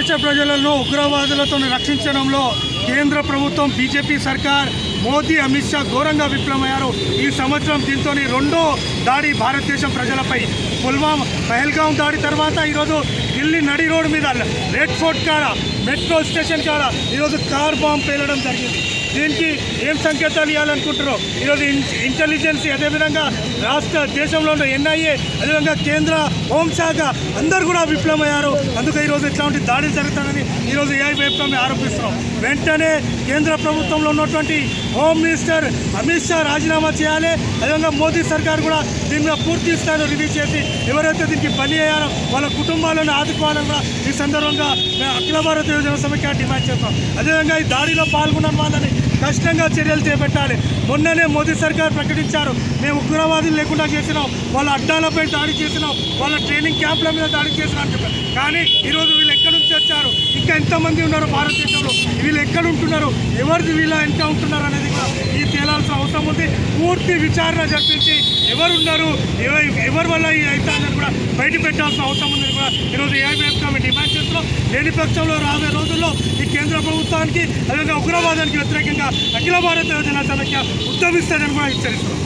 దేశ ప్రజలను ఉగ్రవాదులతో రక్షించడంలో కేంద్ర ప్రభుత్వం బీజేపీ సర్కార్ మోదీ అమిత్ షా ఘోరంగా విఫలమయ్యారు. ఈ సంవత్సరం దీంతో రెండో దాడి భారతదేశం ప్రజలపై. పుల్వామా పహల్గాం దాడి తర్వాత ఈరోజు ఢిల్లీ నడి రోడ్డు మీద రెడ్ ఫోర్ట్ కాడ మెట్రో స్టేషన్ కాడ ఈరోజు కార్ బాంబ్ పేలడం జరిగింది. దీనికి ఏం సంకేతాలు ఇవ్వాలనుకుంటారో ఈరోజు ఇంటెలిజెన్స్, అదేవిధంగా రాష్ట్ర దేశంలో ఉన్న ఎన్ఐఏ, అదేవిధంగా కేంద్ర హోంశాఖ అందరూ కూడా విఫలమయ్యారు. అందుకే ఈరోజు ఇట్లాంటి దాడులు జరుగుతానని ఈరోజు ఏఐ వైపుగా మేము ఆరోపిస్తున్నాం. వెంటనే కేంద్ర ప్రభుత్వంలో ఉన్నటువంటి హోమ్ మినిస్టర్ అమిత్ షా రాజీనామా చేయాలి. అదేవిధంగా మోదీ సర్కార్ కూడా దీని మీద పూర్తి స్థాయిలో రివ్యూ చేసి ఎవరైతే దీనికి బలి అయ్యారో వాళ్ళ కుటుంబాలను ఆదుకోవాలని కూడా ఈ సందర్భంగా మేము అఖిల భారత యువజన సమైక్య డిమాండ్ చేస్తాం. అదేవిధంగా ఈ దాడిలో పాల్గొన్న వాళ్ళని కష్టంగా చర్యలు చేపట్టాలి. మొన్ననే మోదీ సర్కార్ ప్రకటించారు, మేము ఉగ్రవాదులు లేకుండా చేసినాం, వాళ్ళ అడ్డాలపై దాడి చేసినాం, వాళ్ళ ట్రైనింగ్ క్యాంపుల మీద దాడి చేసినాం అని చెప్పారు. కానీ ఈరోజు వీళ్ళు ఎక్కడి నుంచి వచ్చారు, ఇంకా ఎంతమంది ఉన్నారు భారతదేశంలో, వీళ్ళు ఎక్కడ ఉంటున్నారు, ఎవరిది వీళ్ళ ఎంత ఉంటున్నారు అనేది కూడా ఈ తేలాల్సిన అవసరం ఉంది. పూర్తి విచారణ జరిపించి ఎవరున్నారు, ఎవరి వల్ల ఈ అవుతారని కూడా బయట పెట్టాల్సిన అవసరం ఉందని కూడా ఈరోజు ఏఐవైపుగా మేము డిమాండ్ చేస్తున్నాం. లేని పక్షంలో రాబోయే రోజుల్లో ఈ కేంద్ర ప్రభుత్వానికి అదేవిధంగా ఉగ్రవాదానికి వ్యతిరేకంగా అఖిల భారత యువజన సమైక్య ఉద్యమిస్తారని కూడా హెచ్చరిస్తున్నాం.